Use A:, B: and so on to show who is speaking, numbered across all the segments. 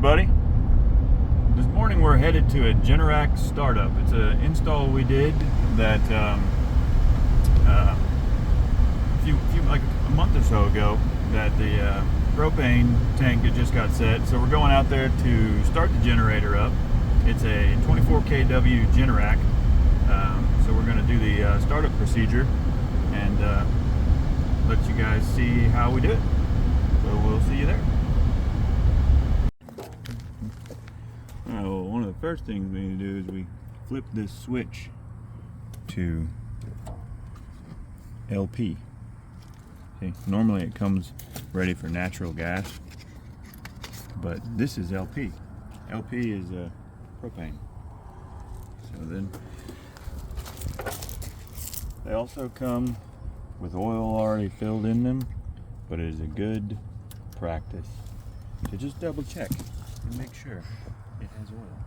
A: everybody. This morning we're headed to a Generac startup. It's an install we did that like a month or so ago, that the propane tank had just got set. So we're going out there to start the generator up. It's a 24 kW Generac. So we're going to do the startup procedure and let you guys see how we do it. So we'll see you there. Well, one of the first things we need to do is we flip this switch to LP. Okay, normally it comes ready for natural gas, but this is LP. LP is propane. So then they also come with oil already filled in them, but it is a good practice to just double check and make sure it has oil.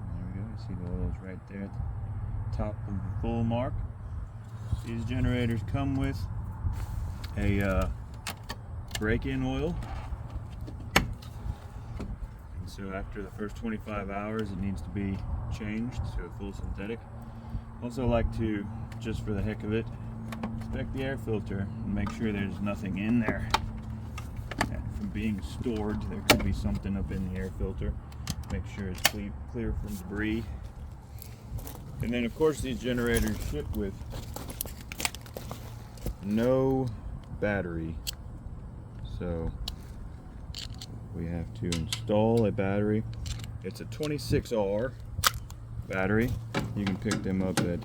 A: And there we go, you see the oil is right there at the top of the full mark. These generators come with a break-in oil, and so after the first 25 hours it needs to be changed to a full synthetic. Also like to, just for the heck of it, inspect the air filter and make sure there's nothing in there from being stored. There could be something up in the air filter. Make sure it's clear from debris. And then of course these generators ship with no battery, so we have to install a battery. It's a 26R battery. You can pick them up at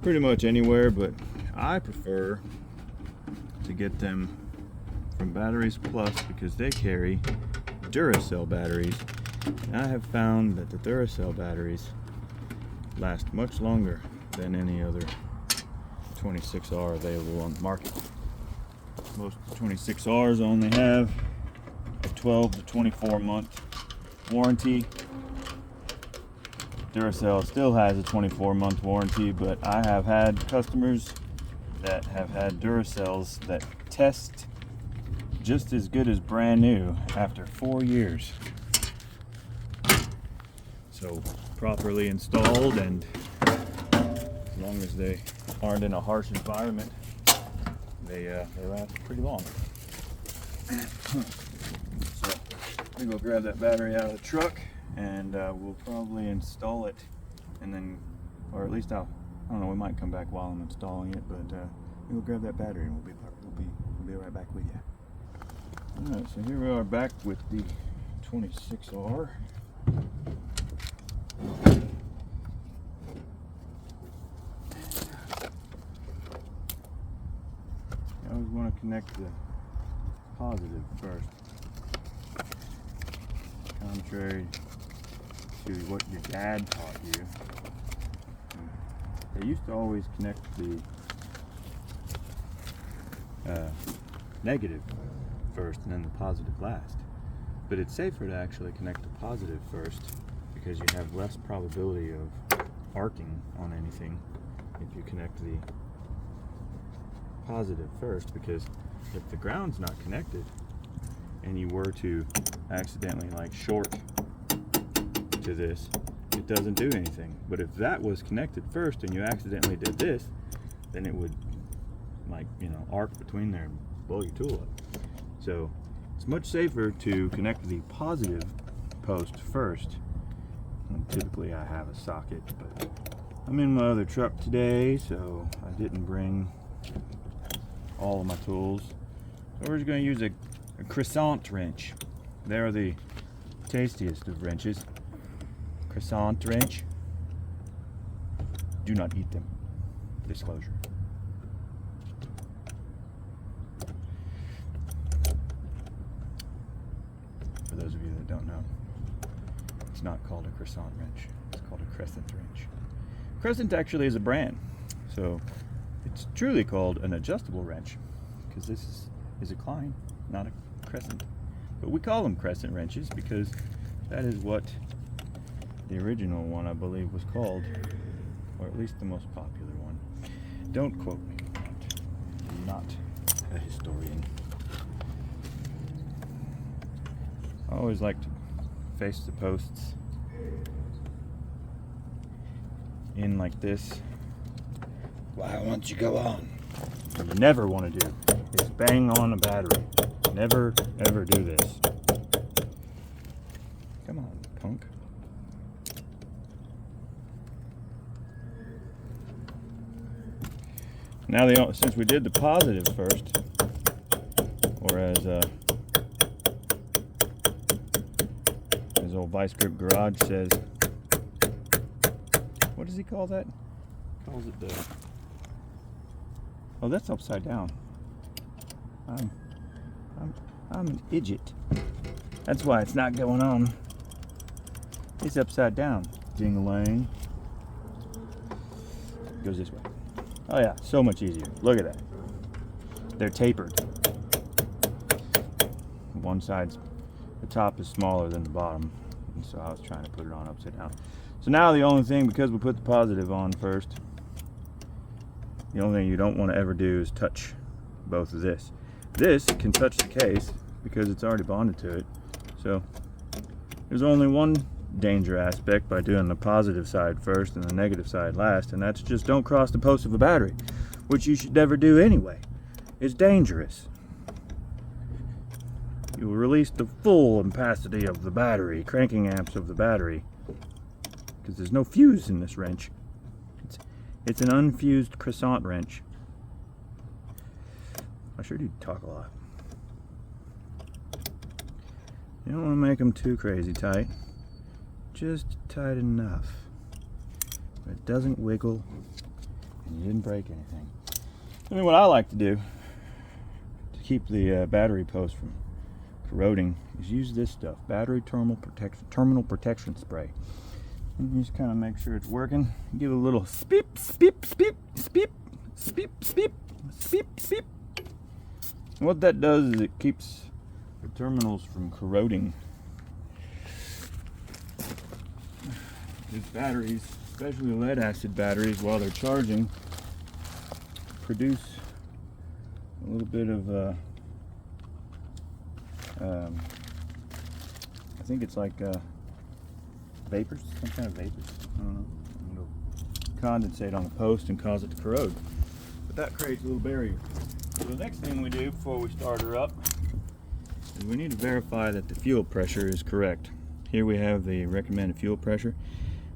A: pretty much anywhere, but I prefer to get them from Batteries Plus because they carry Duracell batteries, and I have found that the Duracell batteries last much longer than any other 26R available on the market. Most 26Rs only have a 12 to 24 month warranty. Duracell still has a 24-month warranty, but I have had customers that have had Duracells that test just as good as brand new after 4 years. So properly installed, and as long as they aren't in a harsh environment, they last pretty long. So we go grab that battery out of the truck, and we'll probably install it, and then, or at least I don't know, we might come back while I'm installing it, but we'll grab that battery and we'll be right back with you. Alright, so here we are back with the 26R. You always want to connect the positive first, contrary to what your dad taught you. They used to always connect the negative first and then the positive last, but it's safer to actually connect the positive first because you have less probability of arcing on anything if you connect the positive first, because if the ground's not connected and you were to accidentally like short to this, it doesn't do anything. But if that was connected first and you accidentally did this, then it would, like, you know, arc between there and blow your tool up. So it's much safer to connect the positive post first. And typically I have a socket, but I'm in my other truck today, so I didn't bring all of my tools. So we're just going to use a croissant wrench. They're the tastiest of wrenches. Croissant wrench. Do not eat them. Disclosure. For those of you that don't know, it's not called a croissant wrench. It's called a crescent wrench. Crescent actually is a brand, so it's truly called an adjustable wrench because this is a Klein, not a crescent. But we call them crescent wrenches because that is what the original one, I believe, was called, or at least the most popular one. Don't quote me on that. I'm not a historian. I always like to face the posts in like this.
B: Why won't you go on?
A: What you never want to do is bang on a battery. Never ever do this. Come on, punk. Now, since we did the positive first, or as old Vice Grip Garage says, what does he call that? He calls it the... Oh, that's upside down. I'm an idiot. That's why it's not going on. It's upside down. Ding-a-lang. Goes this way. Oh yeah, so much easier. Look at that. They're tapered. One side's, the top is smaller than the bottom, and so I was trying to put it on upside down. So now the only thing, because we put the positive on first, the only thing you don't want to ever do is touch both of this. This can touch the case because it's already bonded to it. So there's only one danger aspect by doing the positive side first and the negative side last, and that's just don't cross the post of a battery, which you should never do anyway. It's dangerous. You will release the full ampacity of the battery, cranking amps of the battery, because there's no fuse in this wrench. It's an unfused croissant wrench. I sure do talk a lot. You don't want to make them too crazy tight. Just tight enough. But it doesn't wiggle and you didn't break anything. I mean, what I like to do to keep the battery post from corroding is use this stuff, battery terminal protection spray. And you just kind of make sure it's working. Give it a little speep, speep, speep, speep, speep, speep, speep, speep. And what that does is it keeps the terminals from corroding. These batteries, especially lead acid batteries, while they're charging, produce a little bit of I think it's like vapors, some kind of vapors. I don't know. It'll condensate on the post and cause it to corrode. But that creates a little barrier. So the next thing we do before we start her up is we need to verify that the fuel pressure is correct. Here we have the recommended fuel pressure.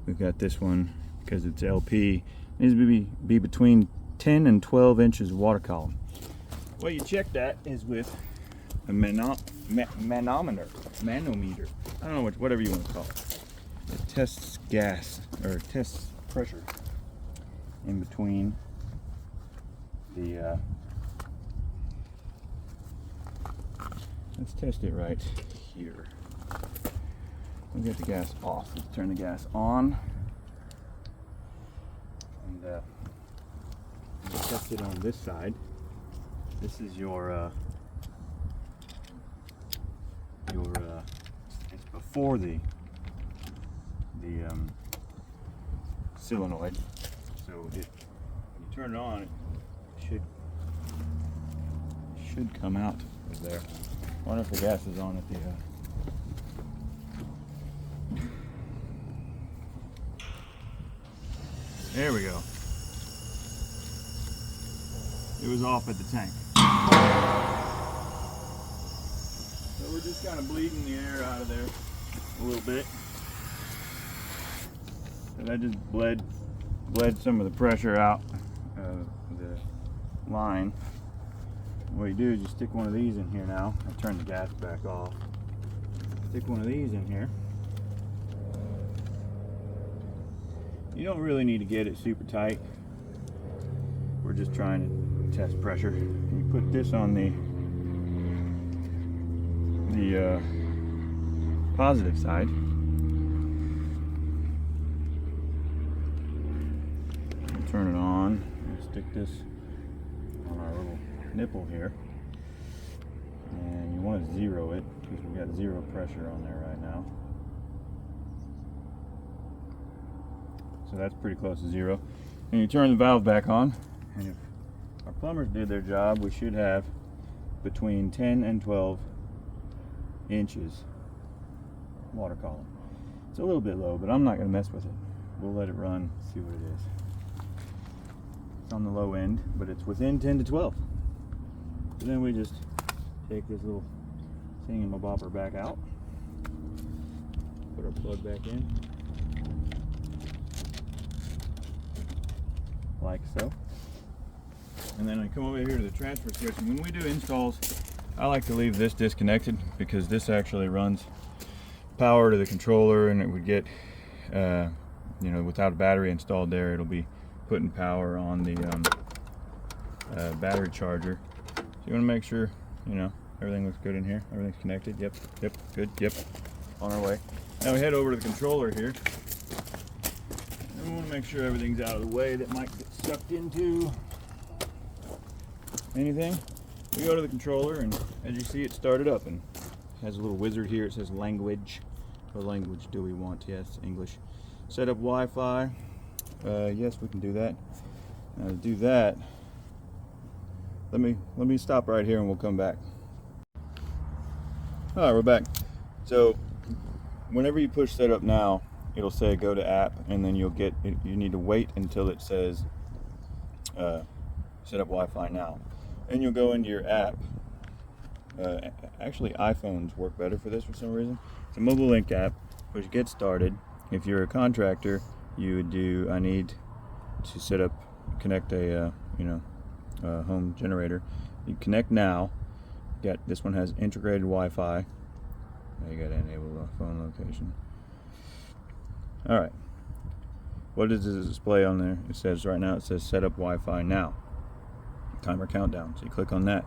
A: We've got this one, because it's LP, it needs to be between 10 and 12 inches of water column. Well, you check that is with a manometer. I don't know, whatever you want to call it. It tests gas, or tests pressure in between the, let's test it right here. We'll get the gas off. Let's turn the gas on. And we'll test it on this side. This is your it's before the solenoid. So when you turn it on, it should come out of there. I wonder if the gas is on at the there we go. It was off at the tank. So we're just kind of bleeding the air out of there a little bit. And I just bled some of the pressure out of the line. What you do is you stick one of these in here now. I'll turn the gas back off. Stick one of these in here. You don't really need to get it super tight. We're just trying to test pressure. You put this on the positive side. We'll turn it on. We'll stick this on our little nipple here. And you want to zero it because we've got zero pressure on there right now. So that's pretty close to zero. And you turn the valve back on, and if our plumbers did their job, we should have between 10 and 12 inches water column. It's a little bit low, but I'm not going to mess with it. We'll let it run, see what it is. It's on the low end, but it's within 10 to 12. So then we just take this little thingamabobber back out, put our plug back in, like so. And then I come over here to the transfer switch, and when we do installs, I like to leave this disconnected because this actually runs power to the controller, and it would get, you know, without a battery installed there, it'll be putting power on the battery charger. So you want to make sure, you know, everything looks good in here. Everything's connected. Yep, good. Yep, on our way. Now we head over to the controller here. And we want to make sure everything's out of the way that might get sucked into anything. We go to the controller, and as you see, it started up and has a little wizard here. It says language. What language do we want? Yes, English. Set up Wi-Fi. Yes, we can do that. Now to do that, let me stop right here and we'll come back. All right, we're back. So whenever you push setup now, it'll say go to app, and then you'll get, you need to wait until it says set up Wi-Fi now. And you'll go into your app. Actually, iPhones work better for this for some reason. It's a mobile link app, which get started. If you're a contractor, you would do, I need to set up, connect a home generator. You connect now. This one has integrated Wi-Fi. Now you got to enable the phone location. All right. What does this display on there? It says right now, it says set up Wi-Fi now. Timer countdown. So you click on that.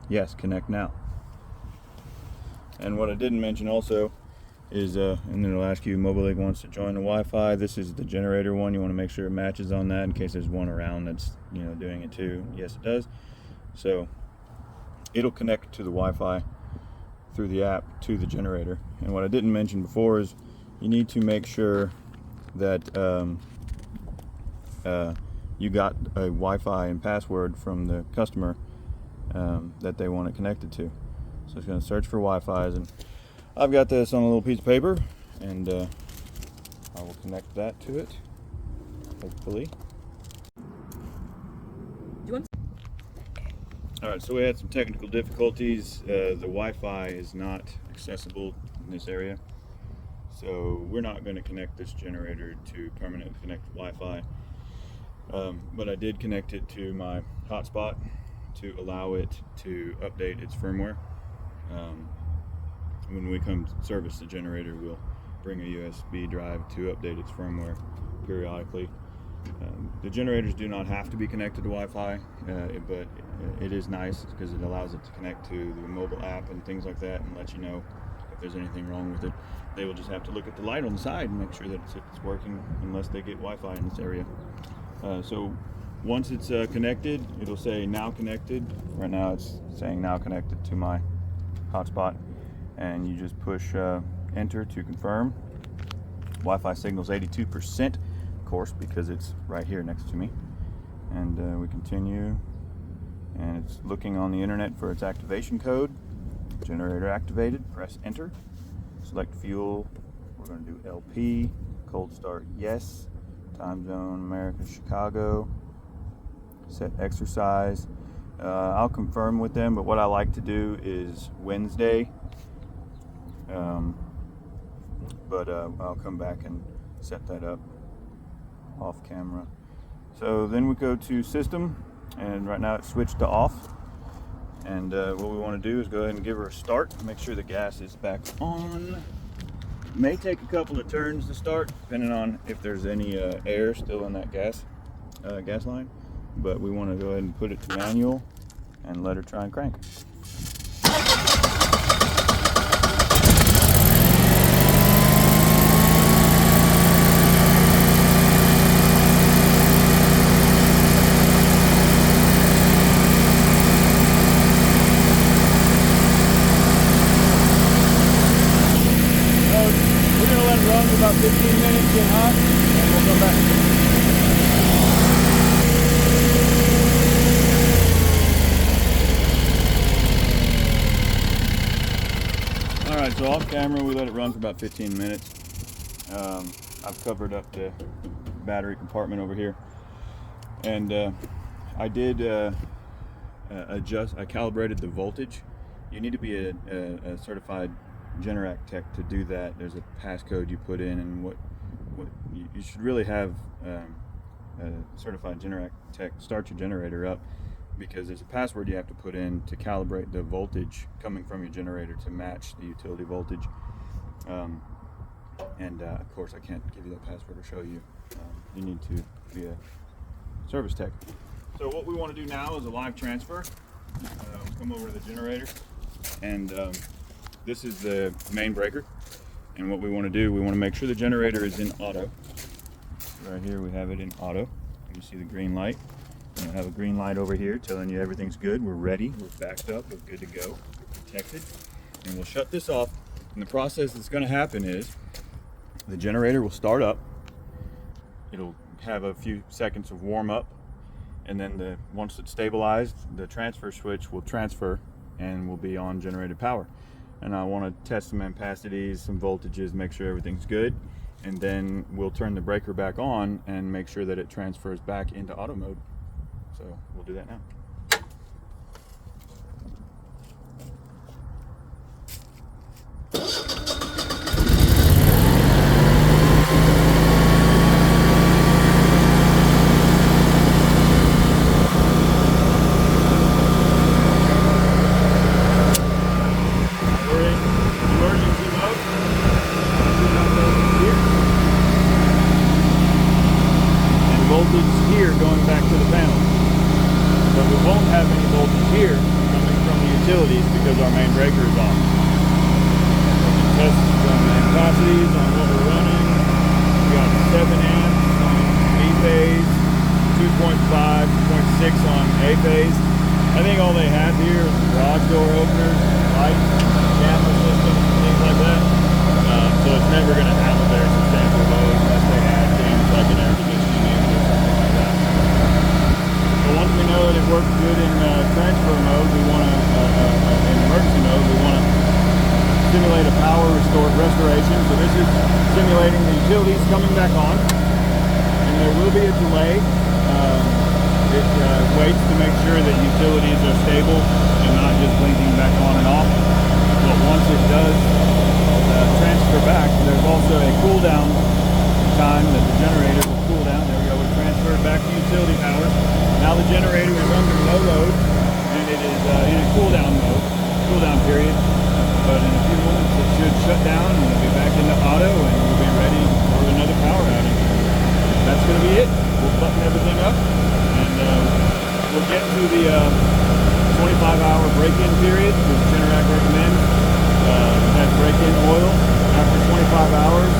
A: Yes, connect now. And what I didn't mention also is, and then it'll ask you, mobile link wants to join the Wi-Fi. This is the generator one. You want to make sure it matches on that in case there's one around that's, you know, doing it too. Yes, it does. So it'll connect to the Wi-Fi through the app to the generator. And what I didn't mention before is you need to make sure that you got a Wi-Fi and password from the customer that they want it connected to. So it's going to search for Wi-Fi's, and I've got this on a little piece of paper, and I will connect that to it, hopefully. Alright, so we had some technical difficulties. The Wi-Fi is not accessible in this area, so we're not going to connect this generator to permanently connect Wi-Fi. But I did connect it to my hotspot to allow it to update its firmware. When we come to service the generator, we'll bring a USB drive to update its firmware periodically. The generators do not have to be connected to Wi-Fi, but it is nice because it allows it to connect to the mobile app and things like that, and let you know if there's anything wrong with it. They will just have to look at the light on the side and make sure that it's working, unless they get Wi-Fi in this area. So once it's connected, it'll say now connected. Right now it's saying now connected to my hotspot, and you just push enter to confirm. Wi-Fi signal's 82%, of course, because it's right here next to me. And we continue, and it's looking on the internet for its activation code. Generator activated, press enter. Select fuel, we're going to do LP. Cold start, yes. Time zone, America, Chicago. Set exercise. I'll confirm with them, but what I like to do is Wednesday. But I'll come back and set that up off camera. So then we go to system, and right now it's switched to off. And what we want to do is go ahead and give her a start. Make sure the gas is back on. May take a couple of turns to start, depending on if there's any air still in that gas line. But we want to go ahead and put it to manual and let her try and crank. Run for about 15 minutes, get hot, and we'll come back. All right, so off camera, we let it run for about 15 minutes. I've covered up the battery compartment over here, and I did I calibrated the voltage. You need to be a certified Generac tech to do that. There's a passcode you put in, and what you should really have a certified Generac tech start your generator up, because there's a password you have to put in to calibrate the voltage coming from your generator to match the utility voltage. Of course, I can't give you that password or show you. You need to be a service tech. So what we want to do now is a live transfer. Come over to the generator, and this is the main breaker. And what we want to do, we want to make sure the generator is in auto. Right here we have it in auto. You see the green light. We have a green light over here telling you everything's good. We're ready. We're backed up. We're good to go. We're protected. And we'll shut this off. And the process that's going to happen is the generator will start up. It'll have a few seconds of warm up. And then once it's stabilized, the transfer switch will transfer and will be on generated power. And I want to test some ampacities, some voltages, make sure everything's good. And then we'll turn the breaker back on and make sure that it transfers back into auto mode. So we'll do that now. We're in emergency mode. And voltage here going back to the panel. But we won't have any voltage here coming from the utilities because our main breaker is on. We can test some ampacities on what we're running. We got 7 amps on B phase, 2.5, 2.6 on A phase. I think all they have here is garage door openers, lights, camera systems, things like that. So it's never going to have a very substantial load unless they add things like an air conditioning unit or something like that. So once we know that it works good in transfer mode, we want to, in emergency mode, we want to simulate a power restoration. So this is simulating the utilities coming back on, and there will be a delay. It waits to make sure that utilities are stable and not just blinking back on and off. But once it does transfer back, there's also a cool down time that the generator will cool down. There we go, we're transferred back to utility power. Now the generator is under low load and it is in a cool down period. But in a few moments it should shut down and we'll be back into auto and we'll be ready for another power outage. That's going to be it. We'll button everything up and we'll get to the 25-hour break-in period, which Generac recommends. Have break-in oil after 25 hours.